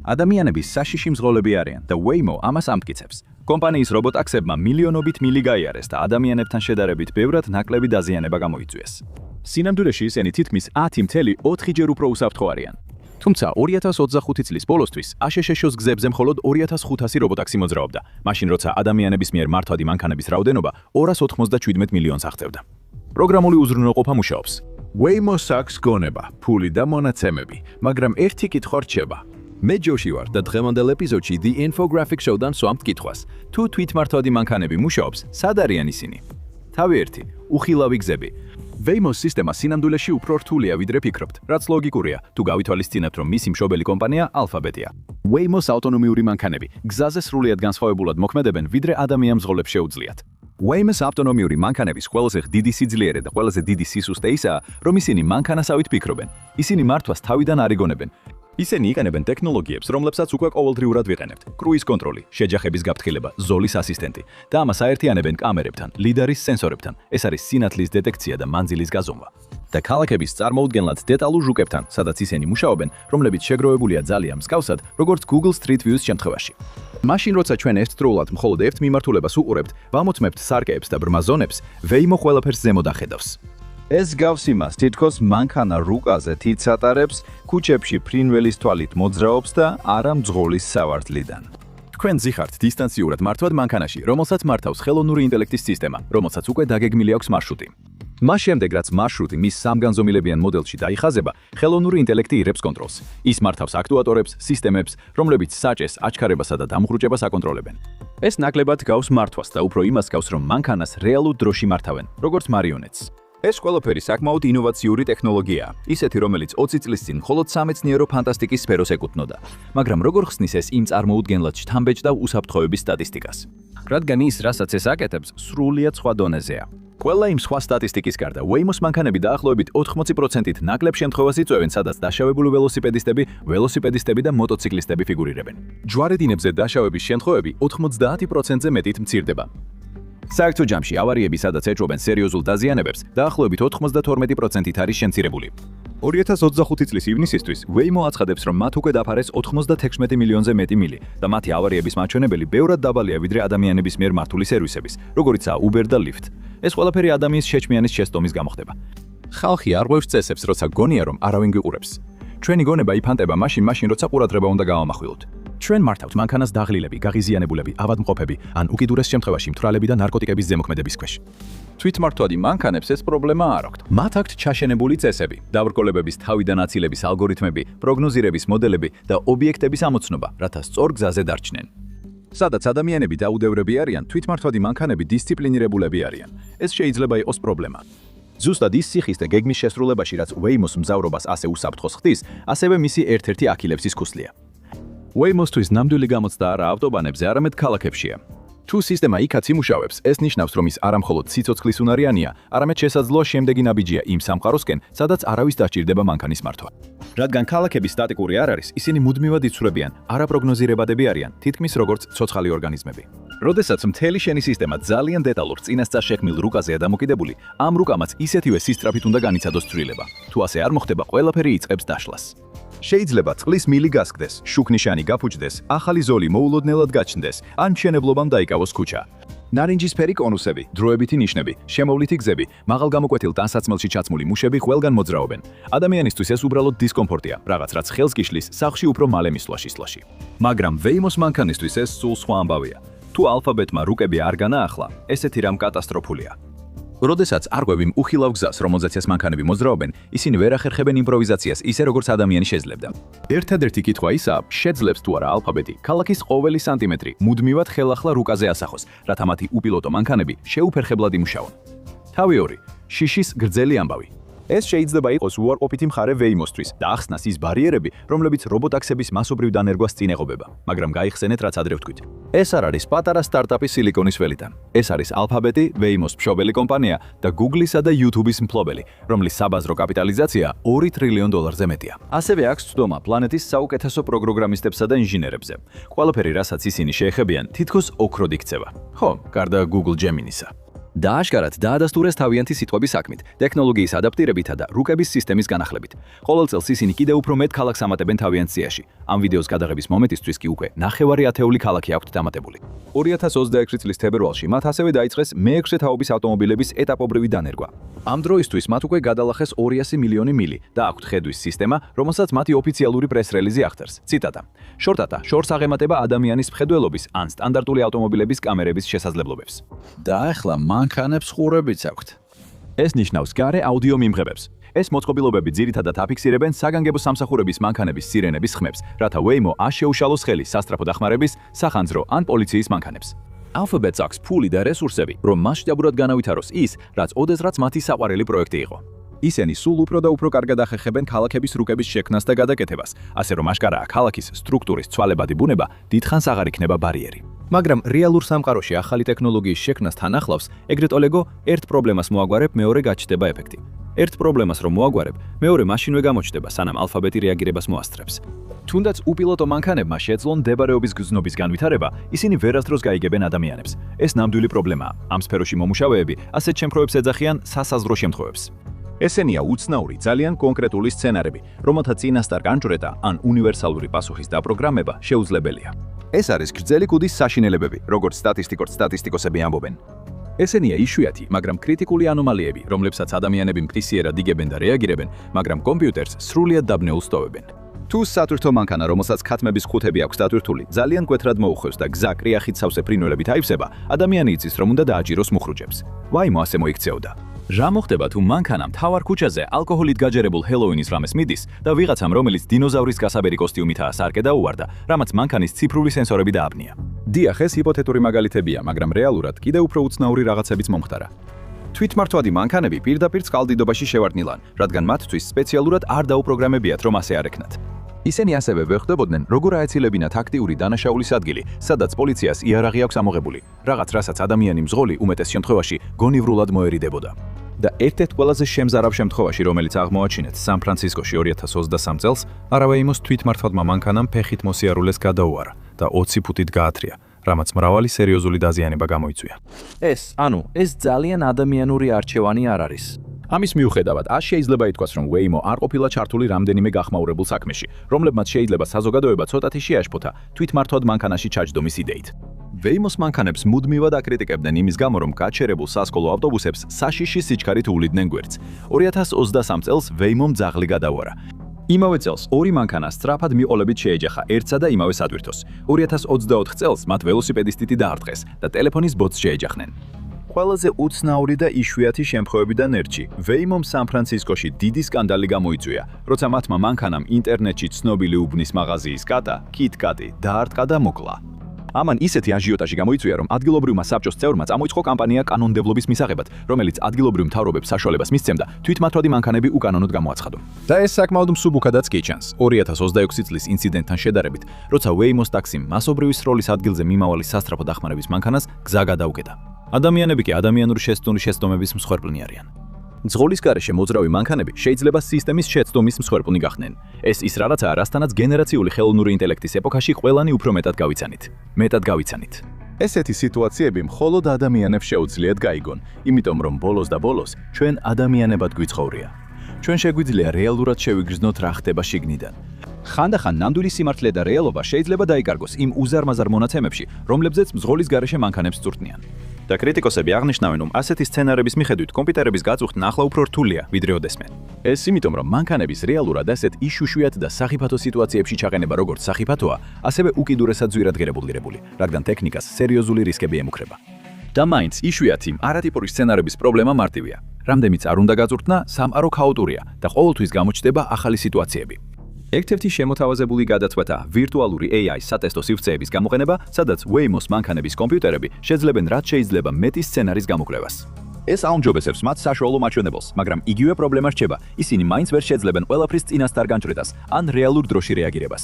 ადამიანების საშიში მზღოლები არიან და Waymo ამას ამტკიცებს. კომპანიის რობოტაქსებმა მილიონობით მილი გაიარეს და ადამიანებთან შედარებით ბევრად ნაკლები დაზიანება გამოიწვიეს. სინამდვილეში ისინი თითქმის 10.4 ჯერ უფრო უსაფრთხო არიან. თუმცა 2025 წლის ბოლოსთვის აშშ-ს გზებზე მხოლოდ 2500 რობოტაქსი მოძრაობდა, მაშინ როცა ადამიანების მიერ მართვადი მანქანების რაოდენობა 297 მილიონს აღწევდა. პროგრამული უზრუნველყოფა მუშაობს. Waymo-ს აქვს გონება, ფული და მონაცემები, მაგრამ ერთი კითხვა რჩება. მე ჯოში ვარ და დღევანდელ ეპიზოდში The Infographic Show-დან სვამთ კითხვას. თუ თვითმართვადი მანქანები მუშაობს, სად არიან ისინი? თავი ერთი, უხილავი გზები. Waymo-ს სისტემა სინამდვილეში უფრო რთულია ვიდრე ფიქრობთ, რაც ლოგიკურია, თუ გავითვალისწინებთ, რომ მისი მშობელი კომპანია Alphabet-ია. Waymo-ს ავტონომიური მანქანები გზაზე სრულიად განსხვავებულად მოქმედებენ, ვიდრე ადამიან მზღოლებს შეუძლიათ. Waymo-ს ავტონომიური მანქანების ყველაზე დიდი სიძლიერე და ყველაზე დიდი სისუსტე ისაა, რომ ისინი მანქანასავით ფიქრობენ. ისინი მართვას თავიდან არ იგონებენ. ისინი იყენებენ ტექნოლოგიებს, რომლებსაც უკვე ყოველდღიურად ვიყენებთ. კრუიზ კონტროლი, შეჯახების გაფრთხილება, ზოლის ასისტენტი და ამას აერთიანებენ კამერებთან, ლიდარის სენსორებთან. ეს არის სინათლის დეტექცია და მანძილის გაზომვა. და ქალაქების წარმოუდგენლად დეტალურ ჟუკებთან, სადაც ისინი მუშაობენ, რომლებიც შეგროვებულია ძალიან მსგავსად, როგორც Google Street View-ს შემთხვევაში. მაშინ როცა ჩვენ ერთდროულად მხოლოდ ერთ მიმართულებას უყურებთ, ვამოწმებთ სარკეებს და ბრმა ზონებს, Waymo ყველაფერს ზემოთ ახედავს. ეს გავს იმას, თითქოს მანქანა რუკაზე თითს ატარებს, ქუჩებში ფრინველის თვალით მოძრაობს და არა მძღოლის სავარძლიდან. თქვენ ზიხართ დისტანციურად მართვად მანქანაში, რომელსაც მართავს ხელოვნური ინტელექტის სისტემა, რომელსაც უკვე დაგეგმილი აქვს მარშრუტი. მას შემდეგ, რაც მარშრუტი მის სამგანზომილებიან მოდელში დაიხაზება, ხელოვნური ინტელექტი იღებს კონტროლს. ის მართავს აქტუატორებს, სისტემებს, რომლებიც საჭეს, აჩქარებასა და დამღრუჭებას აკონტროლებენ. ეს ნაკლებად გავს მართვას და უფრო იმას გავს, რომ მანქანას რეალურ დროში მართავენ, როგორც მარიონეტს. ეს ყველაფერი საკმაოდ ინოვაციური ტექნოლოგიაა, ისეთი, რომელიც 20 წლის წინ მხოლოდ სამეცნიერო ფანტასტიკის სფეროს ეკუთვნოდა. მაგრამ როგორ ხსნის ეს იმ წარმოუდგენლად შთამბეჭდავ უსაფრთხოების სტატისტიკას? რადგან ის, რასაც ეს აკეთებს, სრულიად სხვა დონეზეა. ყველა იმ სხვა სტატისტიკის გარდა, Waymo-ს მანქანები დაახლოებით 80%-ით ნაკლებ შემთხვევას იწვევენ, სადაც დაშავებული ველოსიპედისტები და მოტოციკლისტები ფიგურირებენ. ჯვარედინებზე დაშავების შემთხვევები 90%-ზე მეტით მცირდება. საერთო ჯამში ავარიები, სადაც ეჭვობენ სერიოზულ დაზიანებებს, დაახლოებით 92%-ით არის შემცირებული. 2025 წლის ივნისისთვის Waymo აცხადებს, რომ მათ უკვე დაფარეს 96 მილიონზე მეტი მილი და მათი ავარიების მაჩვენებელი ბევრად დაბალია ვიდრე ადამიანების მიერ მართული სერვისების, როგორიცაა Uber და Lyft. ეს ყველაფერი ადამიანის შეჭმიანის შეცდომის გამო ხდება. ხალხი არ ღვევს წესებს, როცა გონია, რომ არავინ გვიყურებს. ჩვენი გონება იფანტება მაშინ, როცა ყურადღება უნდა გავამახვილოთ. ჩვენ მართავთ მანქანას დაღლილები, გაღიზიანებულები, ავადმყოფები, ან უკიდურეს შემთხვევაში მთვრალები და ნარკოტიკების ზემოქმედების ქვეშ. თვითმართვადი მანქანებს ეს პრობლემა არ აქვთ. მათ აქვთ ჩაშენებული წესები, დაბრკოლებების თავიდან აცილების ალგორითმები, პროგნოზირების მოდელები და ობიექტების ამოცნობა, რათა სწორ გზაზე დარჩნენ. სადაც ადამიანები დაუდევრები არიან, თვითმართვადი მანქანები დისციპლინირებულები არიან. ეს შეიძლება იყოს პრობლემა. ზუსტად ის სიხის და გეგმის შესრულებაში, რაც Waymo-ს მგზავრობას ასე უსაფრთხოს ხდის, ასევე მისი ერთ-ერთი აქილევსის ქუსლია. Waymo-სთვის ნამდვილი გამოცდა არა ავტობანებზე, არამედ ქალაქებშია. თუ სისტემა იქაც იმუშავებს, ეს ნიშნავს, რომ ის არა მხოლოდ სიცოცხლის უნარიანია, არამედ შესაძლოა შემდეგი ნაბიჯია იმ სამყაროსკენ, სადაც არავის დასჭირდება მანქანის მართვა. რადგან ქალაქები სტატიკური არ არის, ისინი მუდმივად იცვლებიან, არაპროგნოზირებადები არიან, თითქმის როგორც ცოცხალი ორგანიზმები. როდესაც მთელი შენი სისტემა ძალიან დეტალურ წინასწარ შექმნილ რუკაზეა დამოკიდებული, ამ რუკამაც ისეთივე სისწრაფით უნდა განიცადოს ცვლილება. თუ ასე არ მოხდება, ყველაფერი იწყებს დაშლას. შეიძლება წყლის მილი გასკდეს, შუქნიშანი გაფუჭდეს, ახალი ზოლი მოულოდნელად გაჩნდეს, ან მშენებლობამ დაიკავოს ქუჩა. ნარინჯისფერი კონუსები, დროებითი ნიშნები, შემოვლითი გზები, მაღალგამოკვეთილ ტანსაცმელში ჩაცმული მუშები ყველგან მოძრაობენ. ადამიანისთვის ეს უბრალოდ დისკომფორტია, რაღაც რაც ხელს გიშლის სახლში უფრო მალე მისვლა-შესვლაში. მაგრამ Waymo-ს მანქანისთვის ეს სულ სხვა ამბავია. თუ Alphabet-მა რუკები არ განაახლა, ესეთი რამ კატასტროფულია. როდესაც არღვევიმ უხილავ გზას, რომელზეც ეს მანქანები მოძრაობენ, ისინი ვერ ახერხებენ იმპროვიზაციას, ისე როგორც ადამიანი შეძლებდა. ერთადერთი კითხვა ისაა, შეძლებს თუ არა Alphabet-ი ქალაქის ყოველი სანტიმეტრი მუდმივად ხელახლა რუკაზე ასახოს, რათა მათი უპილოტო მანქანები შეუფერხებლად იმუშაონ. თავი 2. შიშის გრძელი ამბავი. ეს შეიძლება იყოს უარყოფითი მხარე Waymo-სთვის და ახსნას ის ბარიერები, რომლებიც რობოტაქსების მასობრივ დანერგვას წინ ეღობება, მაგრამ გაიხსენეთ, რაც ადრე ვთქვით. ეს არ არის პატარა სტარტაპი სილიკონის ველიდან. ეს არის Alphabet-ი, Waymo-ს მშობელი კომპანია და Google-ისა და YouTube-ის მფლობელი, რომლის საბაზრო კაპიტალიზაცია $2 ტრილიონ მეტია. ასევე აქვს ცდომა პლანეტის საუკეთესო პროგრამისტებსა და ინჟინერებზე. ყველაფერი, რასაც ისინი შეეხებიან, თითქოს ოქროდ იქცევა. ხო, გარდა Google Gemini-სა. დააშკარად დაადასტურეს თავიანთი სიტყვების საქმით, ტექნოლოგიის ადაპტირებითა და რუკების სისტემის განახლებით. ყოველ წელს ისინი კიდევ უფრო მეტ ქალაქს ამატებენ თავიანთ სიაში. ამ ვიდეოს გადაღების მომენტისთვის კი უკვე 9,000 ქალაქი აქვთ დამატებული. 2026 წლის თებერვალში მათ ასევე დაიწყეს მე-6 თაობის ავტომობილების ეტაპობრივი დანერგვა. ამ დროისთვის მათ უკვე გადალახეს 200 მილიონი მილი და აქვთ ხედვის სისტემა, რომელსაც მათი ოფიციალური პრეს-რელიზი ახდენს. ციტატა: შორტატა, შორს აღემატება ადამიანის მხედველობის ან სტანდარტული ავტომობილების კამერების შესაძლებლობებს. და ახლა მანქანებს ყურებიც აქვთ. ეს ნიშნავს გარე აუდიო მიმღებებს. ეს მოწყობილობები ძირითადად აფიქსირებენ საგანგებო სამსახურების მანქანების სირენების ხმებს, რათა Waymo არ შეუშალოს ხელი სასტრაფო დახმარების, სახანძრო ან პოლიციის მანქანებს. Alphabet აქვს ფული და რესურსები, რომ მასშტაბურად განავითაროს ის, რაც ოდესღაც მათი საყვარელი პროექტი იყო. ისინი სულ უფრო და უფრო კარგად ახერხებენ ქალაქების რუკების შექმნას და გადაკეთებას, ასე რომ აშკარაა ქალაქის სტრუქტურის ცვალებადი ბუნება დიდხანს აღარ იქნება ბარიერი. მაგრამ რეალურ სამყაროში ახალი ტექნოლოგიის შექმნასთან ახლავს, ეგრეთ ოლეგო, ერთ პრობლემას მოაგვარებ, მეორე გაჩნდება ეფექტი. ერთ პრობლემას რომ მოაგვარებ, მეორე მაშინვე გამოჩნდება, სანამ ალფაბეტი რეაგირებას მოასწრებს. თუნდაც უპილოტო მანქანებმა შეძლონ მდებარეობის გზნობის განვითარება, ისინი ვერასდროს გაიგებენ ადამიანებს. ეს ნამდვილი პრობლემაა. ამ სფეროში მომუშავეები ასეთ შემთხვევებს ეძახიან სასაზღვრო შემთხვევებს. ესენია უცნაური, ძალიან კონკრეტული სცენარები, რომელთა წინასწარ განჭრედა ან უნივერსალური პასუხის დაპროგრამება შეუძლებელია. ეს არის გრძელი კუდის საშინელებები, როგორც სტატისტიკოსები ამბობენ. ესენია იშვიათი, მაგრამ კრიტიკული ანომალიები, რომლებსაც ადამიანები მტკიციერად იგებენ და რეაგირებენ, მაგრამ კომპიუტერს სრულიად დაბნეულს ტოვებენ. თუ სატვირთო მანქანა, რომელსაც ქათმების ხუთები აქვს დატვირთული, ძალიან მკვეთრად მოუხვევს და გზა კრიახით სავსე ფრინველებით აივსება, ადამიანი იცის, რომ უნდა დააჯიროს მუხრუჭებს. Waymo ასე მოიქცეოდა. რა მოხდება თუ მანქანა მთავარ ქუჩაზე ალკოჰოლით გაჯერებულ ჰელოუინის რამეს მიდის და ვიღაცამ, რომელიც დინოზავრის გასაბერი კოსტიუმითაა სარკე დაუვარდა, რამაც მანქანის ციფრული სენსორები დააბნია. დიახ, ეს ჰიპოთეტური მაგალითებია, მაგრამ რეალურად კიდევ უფრო უცნაური რაღაცებიც მომხდარა. თვითმართვადი მანქანები პირდაპირ წყალდიდობაში შევარდნილან, რადგან მათთვის სპეციალურად არ დაუპროგრამებიათ, რომ ასე არ ექნათ. ისინი ასევე ვეხვდებოდნენ, როგორ აეცილებინათ აქტიური დანაშაულის ადგილი, სადაც პოლიციას იარაღი აქვს ამოღებული, რაღაც რასაც ადამიანი მზღოლი უმეტეს შემთხვევაში გონივრულად მოერიდებოდა. და ერთ-ერთ ყველაზე შემზარავ შემთხვევაში, რომელიც აღმოაჩინეთ სან-ფრანცისკოში 2023 წელს, Waymo-ს თვითმართვადმა მანქანამ ფეხით მოსიარულეს გადაუარა და 20 ფუტით გაათრია, რამაც მრავალი სერიოზული დაზიანება გამოიწვია. ეს ძალიან ადამიანური არჩევანი არ არის. ამის მიუხედავად, შეიძლება ითქვას, რომ Waymo არ ყოფილა ჩართული რამდენიმე გახმაურებულ საქმეში, რომლებმაც შეიძლება საზოგადოება ცოტათი შეაშფოთა თვითმართვად მანქანაში ჩაჯდომის იდეით. Waymo-s მანქანებს მუდმივად აკრიტიკებდნენ იმის გამო, რომ გაჩერებულ სასკოლო ავტობუსებს საშიში სიჩქარით უვლიდნენ გვერდს. 2023 წელს Waymo-მ ძაღლი გადაუარა. იმავე წელს ორი მანქანა სწრაფად მიყოლებით შეეჯახა ერთსა და იმავე სატვირთოს. 2024 წელს მათ ველოსიპედისტი დაარტყეს და ტელეფონის ბოტს შეეჯახნენ. ყველაზე უცნაური და იშვიათი შემთხვევებიდან ერთში, Waymo-მ სან-ფრანცისკოში დიდი სკანდალი გამოიწვია, როცა მათმა მანქანამ ინტერნეტში ცნობილი უბნის მაღაზიის კატა, KitKat, დაარტყა და მოკლა. ამან ისეთი აჟიოტაჟი გამოიწვია, რომ ადგილობრივმა საბჭოს წევრმა წამოიწყო კამპანია კანონმდებლობის მისაღებად, რომელიც ადგილობრივ მთავრობებს საშუალებას მისცემდა თვითმართვადი მანქანები უკანონოდ გამოაცხადო. და ეს საკმაოდ მსუბუქადაც კი ჩანს. 2026 წლის ინციდენტთან შედარებით, როცა Waymo-s ტაქსიმ მასობრივი სროლის ადგილზე მიმავალი სასტრაფო დახმარების მანქანას გზა გადაუკეტა. ადამიანები კი ადამიანური შეცდომების მსხვერპლნი არიან. მძღოლის გარეშე მოძრავი მანქანები შეიძლება სისტემის შეცდომის მსხვერპლნი გახდნენ. ეს ის რაღაცაა, რასთანაც გენერაციული ხელოვნური ინტელექტის ეპოქაში ყველანი უფრო მეტად გავიცანით. ესეთი სიტუაციები მხოლოდ ადამიანებს შეუძლიათ გაიგონ, იმიტომ რომ ბოლოს და ბოლოს ჩვენ ადამიანებად გვიცხოვრია. ჩვენ შეგვიძლია რეალურად შევიგრძნოთ რა ხდება შიგნიდან. ხანდახან ნამდვილი სიმართლე და რეალობა შეიძლება დაიკარგოს იმ უზარმაზარ მონაცემებში, რომლებზეც მძღოლის გარეშე მანქანებს წვრთნიან. და კრიტიკოსები აღნიშნავენ, რომ ასეთი სცენარების მიხედვით კომპიუტერების გაწუხტნა ახლა უფრო რთულია, ვიდრე ოდესმე. ეს იმიტომ, რომ მანქანების რეალურად ასეთ იშუშვიათ და სახიფათო სიტუაციებში ჩაყენება როგორც სახიფათოა, ასევე უკიდურესად ზვირად ღირებულირებული, რადგან ტექნიკას სერიოზული რისკები ემუქრება. და მაინც იშვიათი არატიპური სცენარების პრობლემა მარტივია. რამდენიც არ უნდა გაწურთნა, სამყარო ქაოტურია და ყოველთვის გამოჩნდება ახალი სიტუაციები. ერთ-ერთი შემოთავაზებული გადაწყვეტა ვირტუალური AI სატესტო სივრცეების გამოყენება, სადაც Waymo-s მანქანების კომპიუტერები შეძლებენ რაც შეიძლება მეტი სცენარის გამოკვლევას. ეს აუმჯობესებს მათ საშუალო მაჩვენებელს, მაგრამ იგივე პრობლემა რჩება, ისინი მაინც ვერ შეძლებენ ყველაფრის წინასწარ განჭრეტას ან რეალურ დროში რეაგირებას.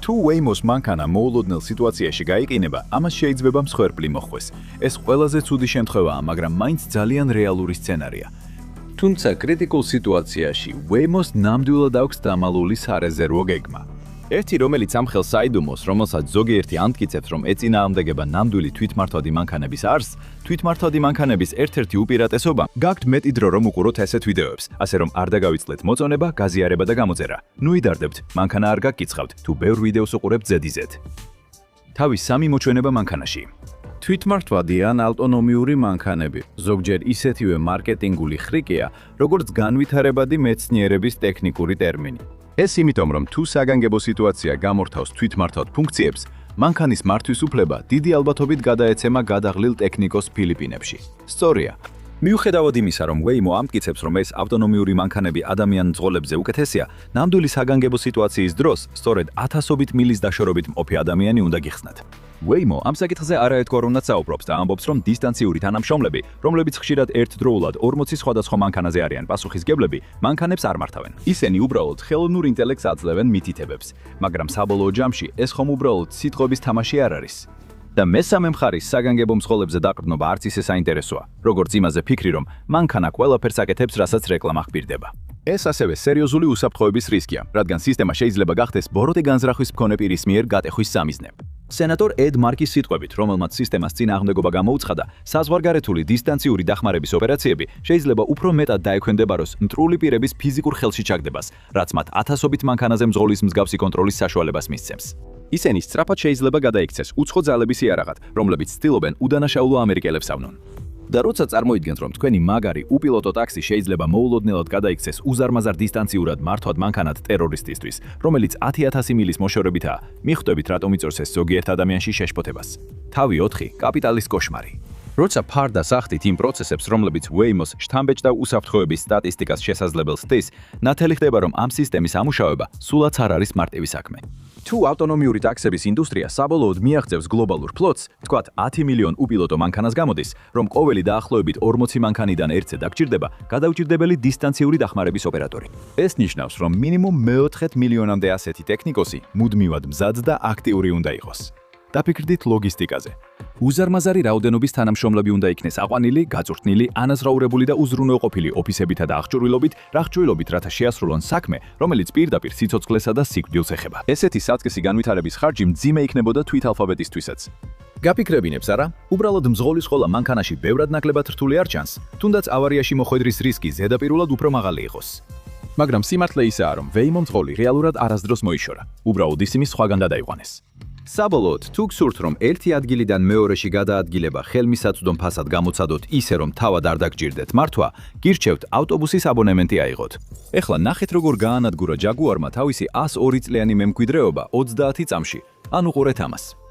თუ Waymo-s მანქანა მოულოდნელ სიტუაციაში გაიყინება, ამას შეიძლება მსხვერპლი მოხვდეს. ეს ყველაზე ცუდი შემთხვევაა, მაგრამ მაინც ძალიან რეალური სცენარია. თუმცა კრიტიკულ სიტუაციაში Waymo-s ნამდვილად აქვს დამალული სარეზერვო გეგმა. ერთი, რომელიც ამ ხელს საიდუმოს, რომელსაც ზოგიერთი ამტკიცებს, რომ ეწინააღმდეგება ნამდვილი თვითმართვადი მანქანების არსს, თვითმართვადი მანქანების ერთ-ერთი უპირატესობა, გაქვთ მეტი დრო, რომ უყუროთ ესეთ ვიდეოებს, ასე რომ არ დაგავიწყდეთ მოწონება, გაზიარება და გამოწერა. ნუ იდარდებთ, მანქანა არ გაგკიცხავთ, თუ ბევრ ვიდეოს უყურებთ ზედიზედ. თავის სამი მოჩვენება მანქანაში. თვითმართვადი ან ავტონომიური მანქანები ზოგჯერ ისეთივე მარკეტინგული ხრიკია, როგორც განვითარებადი მეცნიერების ტექნიკური ტერმინი. ეს იმიტომ, რომ თუ საგანგებო სიტუაცია გამორთავს თვითმართავ ფუნქციებს, მანქანის მართვის უფლება დიდი ალბათობით გადაეცემა გადაღლილ ტექნიკოს ფილიპინებში. სწორია. მიუხედავად იმისა, რომ Waymo ამტკიცებს, რომ ეს ავტონომიური მანქანები ადამიანურ ძღოლებზე უკეთესია, ნამდვილი საგანგებო სიტუაციის დროს სწორედ ათასობით მილის დაშორებით მყოფი ადამიანი უნდა გიხსნათ. Waymo ამ საკითხზე არაერთგვარ უნდა საუბრობს და ამბობს, რომ დისტანციური თანამშრომლები, რომლებიც ხშირად ერთდროულად 40 სხვადასხვა მანქანაზე არიან პასუხისგებლები, მანქანებს არ მართავენ. ისინი უბრალოდ ხელოვნურ ინტელექტს აძლევენ მითითებებს, მაგრამ საბოლოო ჯამში ეს ხომ უბრალოდ სიტყვების თამაში არ არის. და მესამე მხარის საგანგებო მსხოლებზე დაყრდნობა არც ისე საინტერესოა, როგორც იმაზე ფიქრი, რომ მანქანა ყველაფერს აკეთებს, რასაც რეკლამა ხპირდება. ეს ასევე სერიოზული უსაფრთხოების რისკია, რადგან სისტემა შეიძლება გახდეს ბოროტე განზრახვის მქონე პირის მიერ გატეხვის სამიზნე. სენატორ ედ მარკის სიტყვებით, რომელმაც სისტემას წინააღმდეგობა გამოუცხადა, საზღვარგარეთული დისტანციური დახმარების ოპერაციები შეიძლება უფრო მეტად დაექვემდებაროს მტრული პირების ფიზიკურ ხელში ჩაგდებას, რაც მათ ათასობით მანქანაზე მძღოლის მსგავსი კონტროლის საშუალებას მისცემს. ისინი სწრაფად შეიძლება გადაიქცეს უცხო ძალების იარაღად, რომლებიც ცდილობენ უდანაშაულო ამერიკელებს ავნონ. და როცა წარმოიდგენთ, რომ თქვენი მაგარი უპილოტო ტაქსი შეიძლება მოულოდნელად გადაიქცეს უზარმაზარ დისტანციურად მართვად მანქანად ტერორისტისთვის, რომელიც 10,000 მილის მოშორებითაა, მიხვდებით, რატომ იწორს ეს ზოგიერთ ადამიანში შეშფოთებას. თავი 4 კაპიტალის კოშმარი. როცა ფარდას ახდით იმ პროცესებს, რომლებიც Waymo-ს შთამბეჭ და უსაფრთხოების სტატისტიკას შესაძლებელს ხდის, ნათელი ხდება, რომ ამ სისტემის ამუშავება სულაც არ არის მარტივი საქმე. თუ ავტონომიური ტაქსების ინდუსტრია საბოლოოდ მიაღწევს გლობალურ ფლოტს, თქვათ 10 მილიონ უპილოტო მანქანას გამოდის, რომ ყოველი დაახლოებით 40 მანქანიდან ერთზე დაგჭირდება გადაუჭირებელი დისტანციური დახმარების ოპერატორი. ეს ნიშნავს, რომ მინიმუმ 14 მილიონამდე ასეთი ტექნიკოსი მუდმივად მზად და აქტიური უნდა იყოს. დაფიქრდით ლოგისტიკაზე. უზარმაზარი რაოდენობის თანამშრომლები უნდა იქნეს აყვანილი, გაწვრთნილი, ანაზღაურებული და უზრუნველყოფილი ოფისებითა და აღჭურვილობით, რათა შეასრულონ საქმე, რომელიც პირდაპირ სიცოცხლესა და სიკვდილს ეხება. ესეთი საწყისი განვითარების ხარჯი მძიმე იქნებოდა თვით ალფაბეტისთვისაც. გაფიქრებინებს არა? უბრალოდ მძღოლის ყოლა მანქანაში ბევრად ნაკლებად რთული არ ჩანს, თუნდაც ავარიაში მოხვედრის რისკი ზედაპირულად უფრო მაღალი იყოს. მაგრამ სიმართლე ისაა, რომ Waymo მძღოლი რეალურად არასდროს მოიშორა. უბრალოდ ისინი სხვაგან გადაიყვანეს. საბოლოოდ, თუ გსურთ, რომ ერთი ადგილიდან მეორეში გადაადგილება ხელმისაწვდომ ფასად გამოცადოთ ისე, რომ თავად არ დაგჭირდეთ მართვა, გირჩევთ ავტობუსის აბონემენტი აიღოთ. ეხლა ნახეთ, როგორ გაანადგურა ჯაგუარმა თავისი 102 წლიანი მემკვიდრეობა 30 წამში. ან უყურეთ ამას.